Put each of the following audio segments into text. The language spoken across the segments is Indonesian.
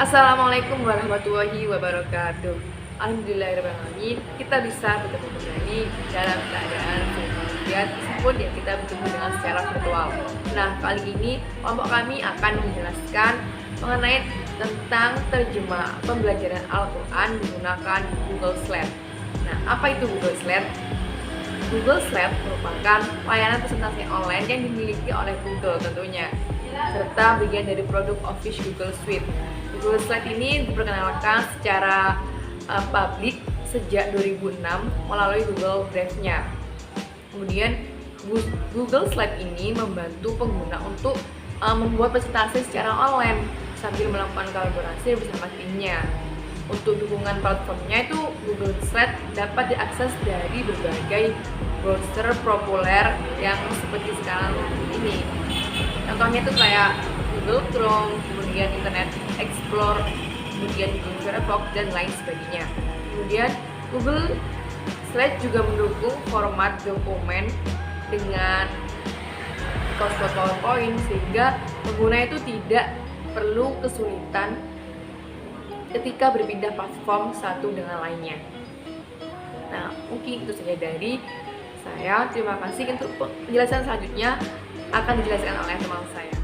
Assalamualaikum warahmatullahi wabarakatuh. Alhamdulillahirrahmanirrahim, kita bisa bertemu kembali dalam keadaan sehat meskipun ya kita bertemu dengan secara virtual. Nah, kali ini kelompok kami akan menjelaskan mengenai tentang terjemah pembelajaran Al-Quran menggunakan Google Slide. Nah, apa itu Google Slide? Google Slide merupakan layanan presentasi online yang dimiliki oleh Google tentunya, serta bagian dari produk Office Google Suite. Google Slide ini diperkenalkan secara publik sejak 2006 melalui Google Drive-nya. Kemudian Google Slide ini membantu pengguna untuk membuat presentasi secara online sambil melakukan kolaborasi bersama timnya. Untuk dukungan platformnya itu Google Slide dapat diakses dari berbagai browser populer yang seperti sekarang ini. Contohnya itu kayak Google Chrome, kemudian Internet Explorer, kemudian Google Firefox dan lain sebagainya. Kemudian Google Slide juga mendukung format dokumen dengan PowerPoint sehingga pengguna itu tidak perlu kesulitan ketika berpindah platform satu dengan lainnya. Nah, mungkin itu saja dari saya. Terima kasih. Untuk penjelasan selanjutnya akan dijelaskan oleh teman saya.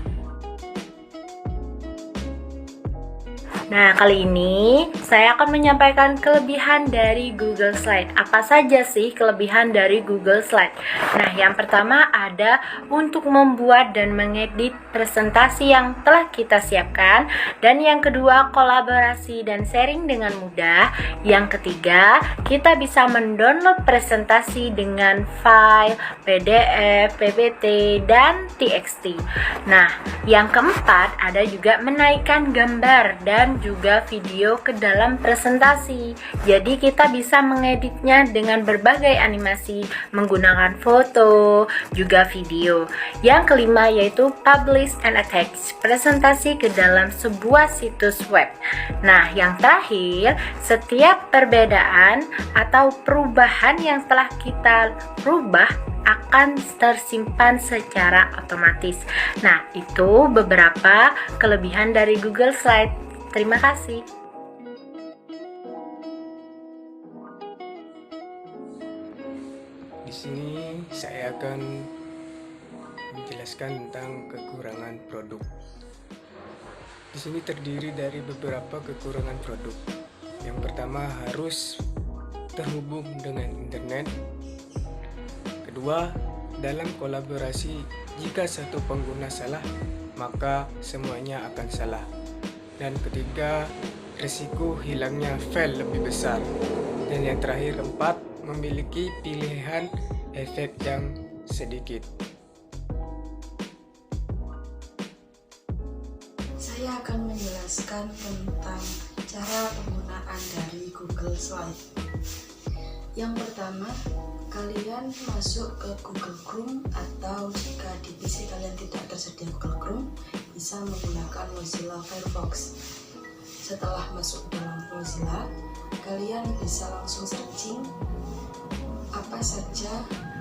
Nah, kali ini saya akan menyampaikan kelebihan dari Google Slide. Apa saja sih kelebihan dari Google Slide? Nah, yang pertama ada untuk membuat dan mengedit presentasi yang telah kita siapkan. Dan yang kedua, kolaborasi dan sharing dengan mudah. Yang ketiga, kita bisa mendownload presentasi dengan file, PDF, PPT, dan TXT. Nah, yang keempat ada juga menaikkan gambar dan juga video ke dalam presentasi. Jadi kita bisa mengeditnya dengan berbagai animasi menggunakan foto, juga video. Yang kelima yaitu publish and attach, presentasi ke dalam sebuah situs web. Nah, yang terakhir, setiap perbedaan atau perubahan yang telah kita rubah akan tersimpan secara otomatis. Nah, itu beberapa kelebihan dari Google Slide. Terima kasih. Di sini saya akan menjelaskan tentang kekurangan produk. Di sini terdiri dari beberapa kekurangan produk. Yang pertama, harus terhubung dengan internet. Kedua, dalam kolaborasi, jika satu pengguna salah, maka semuanya akan salah. Dan ketiga, risiko hilangnya file lebih besar. Dan yang terakhir, keempat, memiliki pilihan efek yang sedikit. Saya akan menjelaskan tentang cara penggunaan dari Google Slide. Yang pertama, kalian masuk ke Google Chrome, atau jika di PC kalian tidak tersedia Google Chrome, bisa menggunakan Mozilla Firefox. Setelah masuk dalam Mozilla, kalian bisa langsung searching apa saja,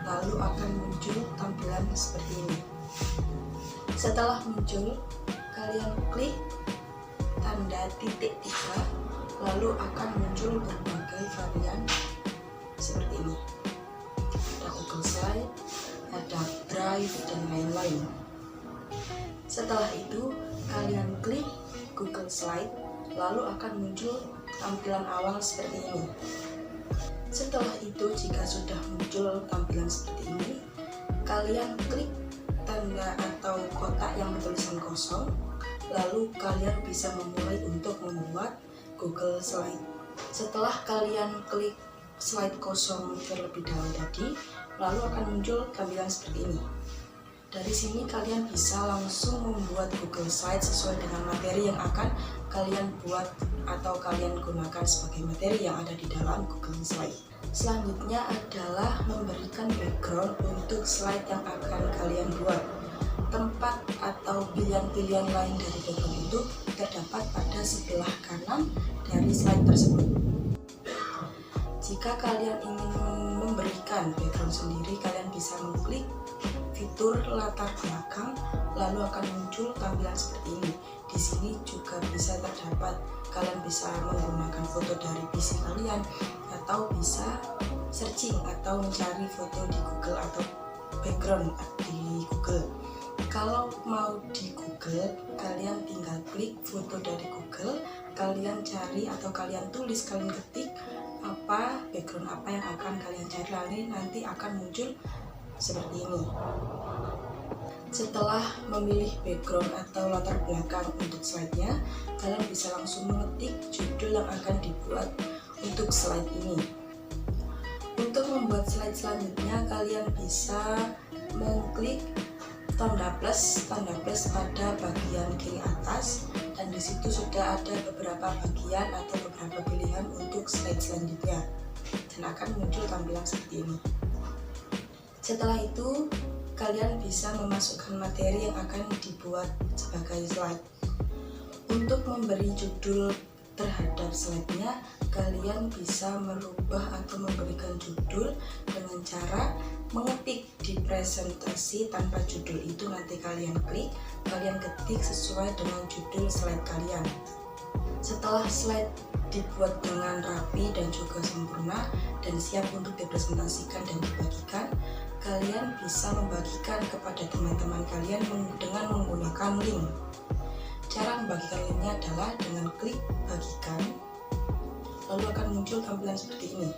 lalu akan muncul tampilan seperti ini. Setelah muncul, kalian klik tanda titik 3, lalu akan muncul berbagai varian seperti ini. Ada Google Slide, ada Drive, dan lain-lain. Setelah itu, kalian klik Google Slide, lalu akan muncul tampilan awal seperti ini. Setelah itu, jika sudah muncul tampilan seperti ini, kalian klik tanda atau kotak yang bertulisan kosong, lalu kalian bisa memulai untuk membuat Google Slide. Setelah kalian klik slide kosong terlebih dahulu tadi, lalu akan muncul tampilan seperti ini. Dari sini kalian bisa langsung membuat Google Slide sesuai dengan materi yang akan kalian buat atau kalian gunakan sebagai materi yang ada di dalam Google Slide. Selanjutnya adalah memberikan background untuk slide yang akan kalian buat. Tempat atau pilihan-pilihan lain dari background itu terdapat pada sebelah kanan dari slide tersebut. Jika kalian ingin memberikan background sendiri, kalian bisa mengklik fitur latar belakang, lalu akan muncul tampilan seperti ini. Di sini juga bisa terdapat, kalian bisa menggunakan foto dari PC kalian atau bisa searching atau mencari foto di Google atau background di Google. Kalau mau di Google, kalian tinggal klik foto dari Google, kalian cari atau kalian tulis, kalian ketik apa background apa yang akan kalian cari, lalu nanti akan muncul seperti ini. Setelah memilih background atau latar belakang untuk slide-nya, kalian bisa langsung mengetik judul yang akan dibuat untuk slide ini. Untuk membuat slide selanjutnya, kalian bisa mengklik tanda plus pada bagian kiri atas, dan di situ sudah ada beberapa bagian atau beberapa pilihan untuk slide selanjutnya, dan akan muncul tampilan seperti ini. Setelah itu, kalian bisa memasukkan materi yang akan dibuat sebagai slide. Untuk memberi judul terhadap slide-nya, kalian bisa merubah atau memberikan judul dengan cara mengetik di presentasi tanpa judul itu, nanti kalian klik, kalian ketik sesuai dengan judul slide kalian. Setelah slide dibuat dengan rapi dan juga sempurna dan siap untuk dipresentasikan dan dibagikan, kalian bisa membagikan kepada teman-teman kalian dengan menggunakan link. Cara membagikan linknya adalah dengan klik bagikan, lalu akan muncul tampilan seperti ini.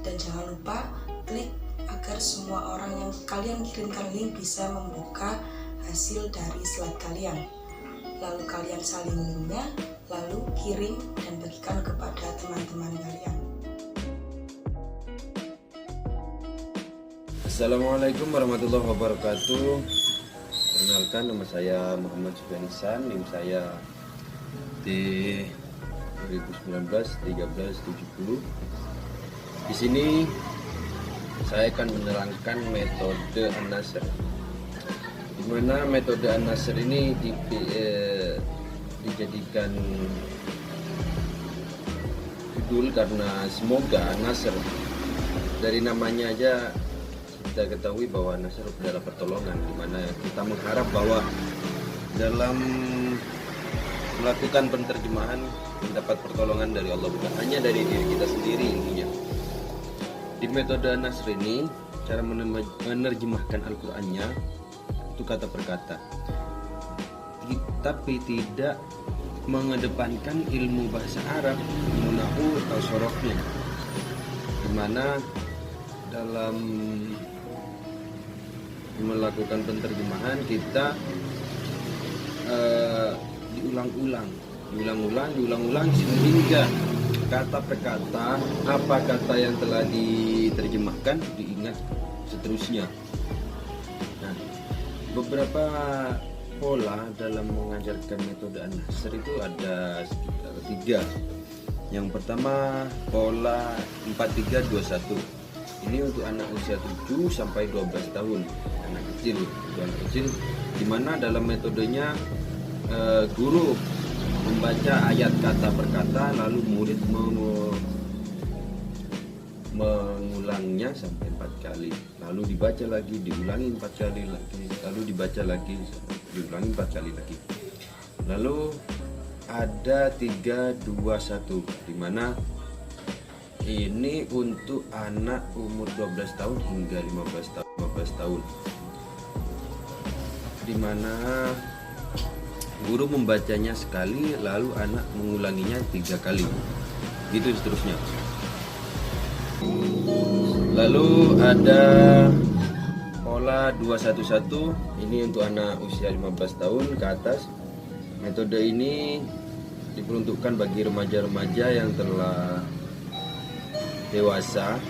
Dan jangan lupa klik agar semua orang yang kalian kirimkan link bisa membuka hasil dari slide kalian. Lalu kalian salin linknya, lalu kirim dan bagikan kepada teman-teman kalian. Assalamualaikum warahmatullahi wabarakatuh. Perkenalkan, nama saya Muhammad Sufyanisan, NIM saya di 2019-1370. Di sini saya akan menerangkan metode An-Nasr. Di mana metode An-Nasr ini dijadikan judul karena semoga An-Nasr, dari namanya aja kita ketahui bahwa Nasr adalah pertolongan, di mana kita mengharap bahwa dalam melakukan penterjemahan mendapat pertolongan dari Allah, bukan hanya dari diri kita sendiri intinya. Di metode Nasr ini cara menerjemahkan Al-Qur'annya itu kata per kata, tapi tidak mengedepankan ilmu bahasa Arab, ilmu nahwu atau sorofnya, di mana dalam melakukan penterjemahan kita diulang-ulang sehingga kata per kata apa kata yang telah diterjemahkan diingat seterusnya. Nah, beberapa pola dalam mengajarkan metode An-Nasr itu ada sekitar 3. Yang pertama pola 4321. Ini untuk anak usia 7 sampai 12 tahun, anak kecil, di mana dalam metodenya guru membaca ayat kata per kata, lalu murid mengulangnya sampai 4 kali, lalu dibaca lagi, diulangi 4 kali lagi, lalu dibaca lagi, diulangi 4 kali lagi. Lalu ada 321, di mana ini untuk anak umur 12 tahun hingga 15 tahun, di mana guru membacanya sekali, lalu anak mengulanginya 3 kali, gitu seterusnya. Lalu ada pola 211, ini untuk anak usia 15 tahun ke atas. Metode ini diperuntukkan bagi remaja-remaja yang telah dewasa.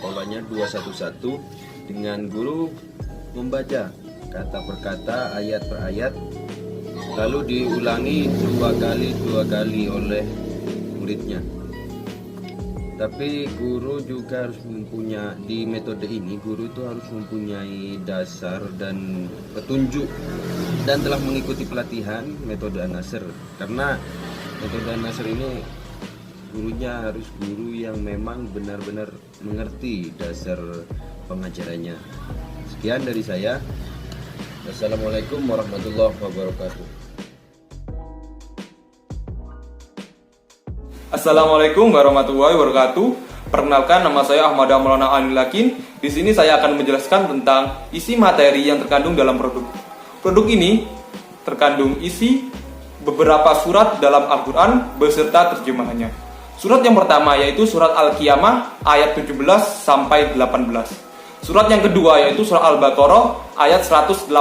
Polanya 211, dengan guru membaca kata per kata, ayat per ayat, lalu diulangi 2 kali oleh muridnya. Tapi guru juga harus mempunyai, di metode ini guru itu harus mempunyai dasar dan petunjuk dan telah mengikuti pelatihan metode An-Nasr, karena metode An-Nasr ini gurunya harus guru yang memang benar-benar mengerti dasar pengajarannya. Sekian dari saya. Wassalamualaikum warahmatullahi wabarakatuh. Assalamualaikum warahmatullahi wabarakatuh. Perkenalkan, nama saya Ahmad Maulana Anilakin. Di sini saya akan menjelaskan tentang isi materi yang terkandung dalam produk. Produk ini terkandung isi beberapa surat dalam Al-Quran beserta terjemahannya. Surat yang pertama yaitu surat Al-Qiyamah ayat 17 sampai 18. Surat yang kedua yaitu surat Al-Baqarah ayat 185.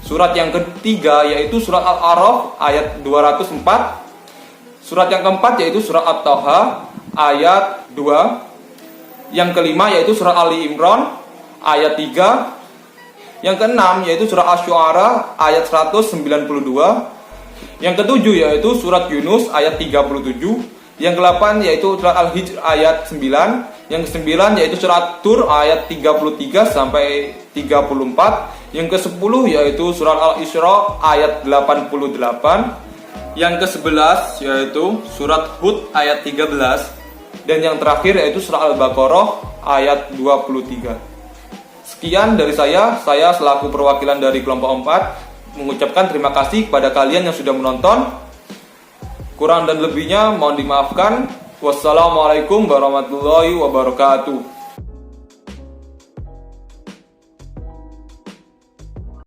Surat yang ketiga yaitu surat Al-A'raf ayat 204. Surat yang keempat yaitu surat At-Taha ayat 2. Yang kelima yaitu surat Ali Imran ayat 3. Yang keenam yaitu surat Asy-Syu'ara ayat 192. Yang ketujuh yaitu surat Yunus ayat 37. Yang ke-8 yaitu surat Al-Hijr ayat 9. Yang ke-9 yaitu surat Tur ayat 33 sampai 34. Yang ke-10 yaitu surat Al-Isra ayat 88. Yang ke-11 yaitu surat Hud ayat 13. Dan yang terakhir yaitu surat Al-Baqarah ayat 23. Sekian dari saya selaku perwakilan dari kelompok 4 mengucapkan terima kasih kepada kalian yang sudah menonton. Kurang dan lebihnya mohon dimaafkan. Wassalamualaikum warahmatullahi wabarakatuh.